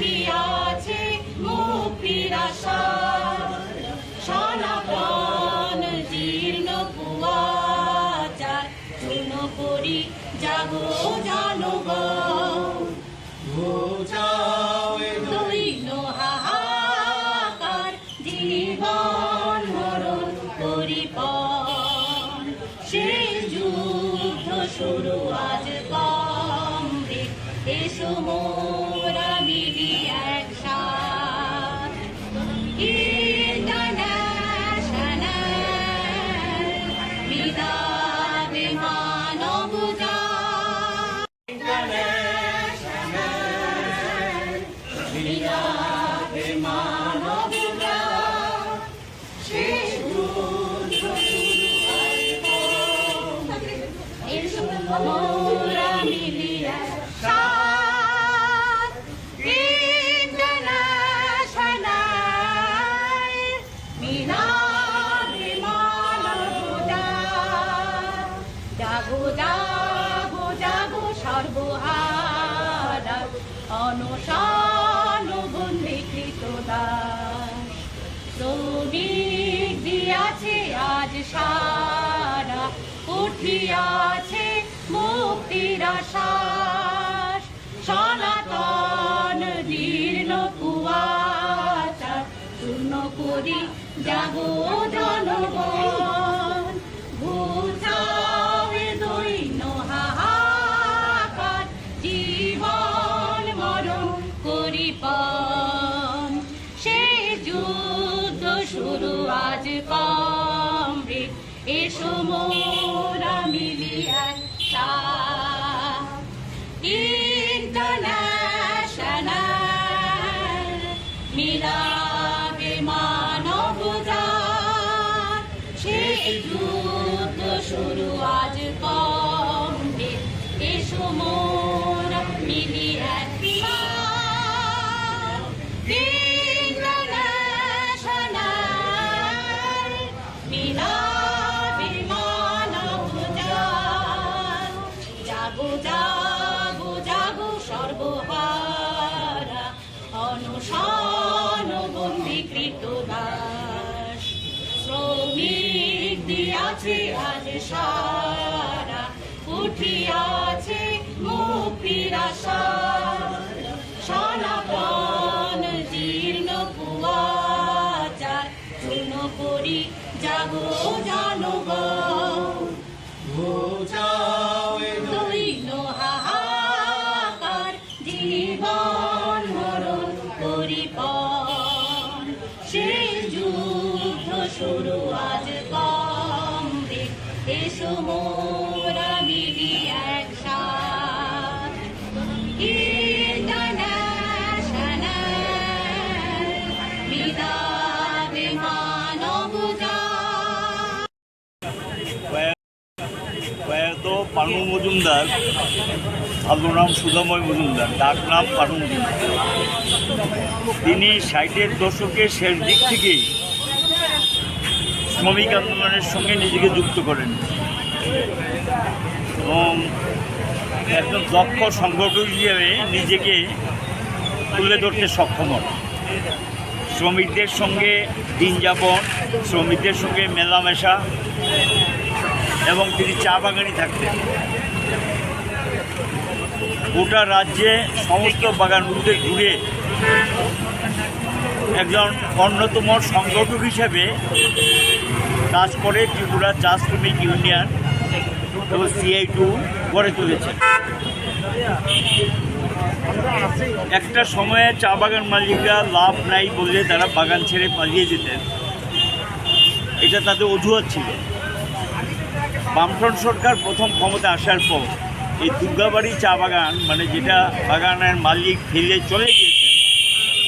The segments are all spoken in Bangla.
উঠিয়াছে মুক্তির আশা, সনাতন জীর্ণ কুয়াচার চূর্ণ করি জাগো জনগণ। দৈন্য হাহাকার জীবন মরণ পরিপন, সে যুদ্ধ শুরু আজ কমরে, এসো মোরা মিলি একসাথ। ইন্টারন্যাশনাল বিদাবে মানব জাত, ইন্টারন্যাশনাল বিদাবে মানব জাত, শেষ যুদ্ধ শুরু আজ কমরে, এসো মোরা মিলি একসাথ। ইন্টারন্যাশনাল মিলাদে মানব জাত, জাগো জাগো জাগো সর্বহারা অনশন বন্দীকৃত দাস। শ্রমিক দিয়াছে আজ সারা, উঠিয়াছে মুক্তির আশ্বাস, সনাতন জীর্ণ কুয়াচা চূর্ণ করি জাগো জনগণ। ঘুচাও এ দৈন্য হাহাকার জীবন মরণ করিপন, সে যুদ্ধ শুরু আজ কমরে, এসো মোরা মিলি একসাথ। ইন্টারন্যাশনাল মিলাবে মানব জাত, সেই যুদ্ধ শুরু আজ কমরে, এসো মোরা মিলি একসাথ। ইন্টারন্যাশনাল মিলাবে মানব জাত, জাগো জাগো জাগো সর্বহারা অনশন বন্দীকৃত দাস। শ্রমিক দিয়াছে আজ সারা, উঠিয়াছে মুক্তির আশা, সনাতন জীর্ণ কুয়াচার চূর্ণ করি জাগো জনগণ। দৈন্য হাহাকার জীবন মরণ পরিপন, সে যুদ্ধ শুরু আজ কমরে, এসো মোরা মিলি একসাথ। ইন্টারন্যাশনাল বিদাবে মানব জাত। প্রয়াত পানু মজুমদার, ভালো নাম সুধাময় মজুমদার, ডাক নাম পানু মজুমদার। তিনি 60-এর দশকের শেষ দিক থেকেই শ্রমিক আন্দোলনের সঙ্গে নিজেকে যুক্ত করেন এবং একজন দক্ষ সংগঠক হিসেবে নিজেকে তুলে ধরতে সক্ষম হন। শ্রমিকদের সঙ্গে দিন যাপন, শ্রমিকদের সঙ্গে মেলামেশা, এবং তিনি চা বাগানই থাকতেন। গোটা রাজ্যে সমস্ত বাগানগুলোতে ঘুরে একজন অন্যতম সংগঠক হিসেবে কাজ করে ত্রিপুরা চা শ্রমিক ইউনিয়ন এবং CI2 গড়ে তুলেছেন। একটা সময়ে চা বাগান মালিকরা লাভ নাই বললে তারা বাগান ছেড়ে পালিয়ে যেতেন, এটা তাদের অজুহাত ছিল। বামফ্রন্ট সরকার প্রথম ক্ষমতা আসার পর এই দুর্গাবাড়ি চা বাগান, মানে যেটা বাগানের মালিক ফেলে চলে গিয়েছেন,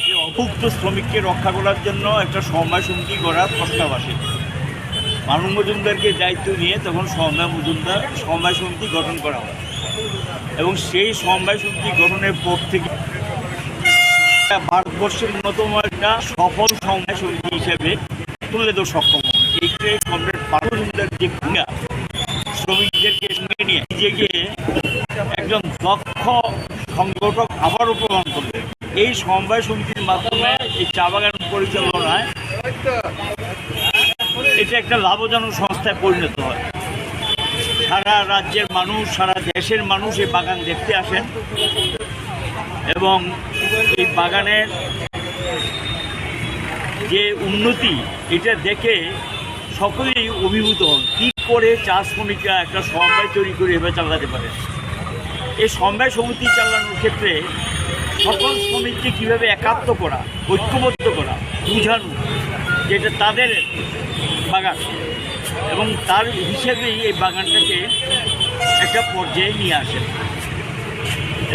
এই অভুক্ত শ্রমিককে রক্ষা করার জন্য একটা সমবায় সমিতি করার প্রস্তাব আসে। পানু মজুমদারকে দায়িত্ব নিয়ে তখন সমবায় সমিতি গঠন করা হয় এবং সেই সমবায় সমিতি গঠনের পর থেকে ভারতবর্ষের অন্যতম একটা সফল সমবায় সমিতি হিসেবে তুলে ধরে সক্ষম হয়। এই কমরেড পানু মজুমদার যে ভূমিকা, শ্রমিকদেরকে সঙ্গে নিয়ে নিজেকে একজন দক্ষ সংগঠক আবারও প্রমাণ করলেন। এই সমবায় সমিতির মাধ্যমে এই চা বাগান পরিচালনায় এটা একটা লাভজনক সংস্থায় পরিণত হয়। সারা রাজ্যের মানুষ, সারা দেশের মানুষ এই বাগান দেখতে আসেন এবং এই বাগানের যে উন্নতি এটা দেখে সকলেই অভিভূত হন। কী করে চা শ্রমিকরা একটা সমবায় তৈরি করে এভাবে চালাতে পারে। এই সমবায় সমিতি চালানোর ক্ষেত্রে সকল শ্রমিককে কীভাবে একাত্ম করা, ঐক্যবদ্ধ করা, বুঝানো যেটা তাদের বাগান এবং তার হিসেবেই এই বাগানটাকে একটা পর্যায়ে নিয়ে আসে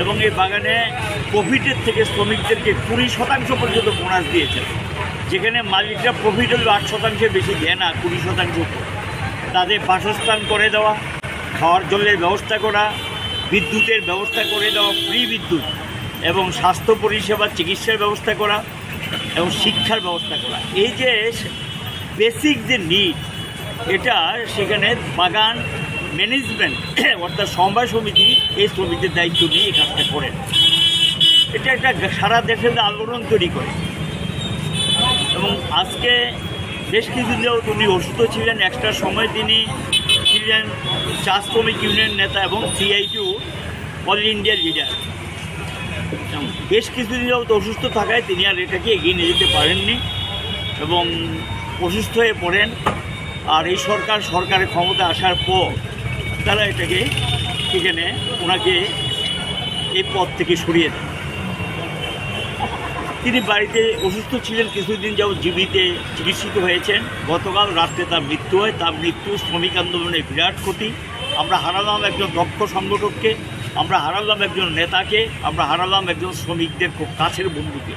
এবং এই বাগানে প্রফিটের থেকে শ্রমিকদেরকে 20% পর্যন্ত বোনাস দিয়েছেন, যেখানে মালিকরা প্রফিট হলো 8% বেশি দেয় না, 20% তাদের বাসস্থান করে দেওয়া, খাওয়ার জলের ব্যবস্থা করা, বিদ্যুতের ব্যবস্থা করে দেওয়া, ফ্রি বিদ্যুৎ এবং স্বাস্থ্য পরিষেবা, চিকিৎসার ব্যবস্থা করা এবং শিক্ষার ব্যবস্থা করা। এই যে বেসিক যে নিড, এটা সেখানে বাগান ম্যানেজমেন্ট অর্থাৎ সমবায় সমিতি এই শ্রমিকদের দায়িত্ব নিয়ে এই কাজটা করেন। এটা একটা সারা দেশের আলোড়ন তৈরি করে এবং আজকে বেশ কিছুদিন যাবত উনি অসুস্থ ছিলেন। একটা সময় তিনি ছিলেন চা শ্রমিক ইউনিয়ন নেতা এবং সিআইটিউ অল ইন্ডিয়া লিডার। বেশ কিছুদিন যাবত অসুস্থ থাকায় তিনি আর এটাকে এগিয়ে নিয়ে যেতে পারেননি এবং অসুস্থ হয়ে পড়েন। আর এই সরকারের ক্ষমতা আসার পর তারা এটাকে সেখানে ওনাকে এই পদ থেকে সরিয়ে দেন। তিনি বাড়িতে অসুস্থ ছিলেন, কিছুদিন যাবত জীবিতে চিকিৎসিত হয়েছেন। গতকাল রাত্রে তার মৃত্যু হয়। তার মৃত্যু শ্রমিক আন্দোলনের বিরাট ক্ষতি। আমরা হারালাম একজন দক্ষ সংগঠককে, আমরা হারালাম একজন নেতাকে, আমরা হারালাম একজন শ্রমিকদের খুব কাছের বন্ধুকে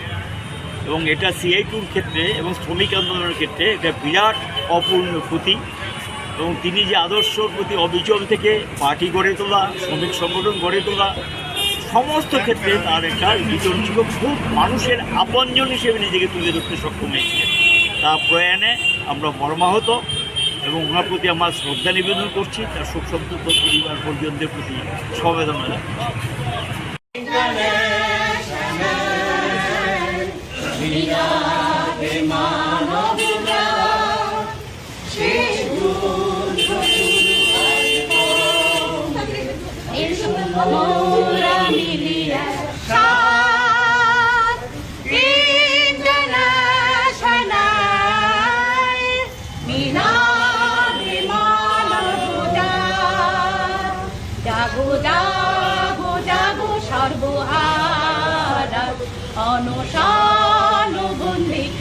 এবং এটা সিআইটিউর ক্ষেত্রে এবং শ্রমিক আন্দোলনের ক্ষেত্রে এটা বিরাট অপূর্ণ ক্ষতি। এবং তিনি যে আদর্শর প্রতি অবিচল থেকে পার্টি গড়ে তোলা, শ্রমিক সংগঠন গড়ে তোলা, সমস্ত ক্ষেত্রে তার একটা বিচরণ ছিল। খুব মানুষের আপনজন হিসেবে নিজেকে তুলে ধরতে সক্ষম হয়েছিলেন। তার প্রয়াণে আমরা মর্মাহত এবং ওনার প্রতি আমার শ্রদ্ধা নিবেদন করছি। তার শোকসন্তপ্ত পরিবার পরিজনদের প্রতি সমবেদনা সর্বহারা অনুসরণ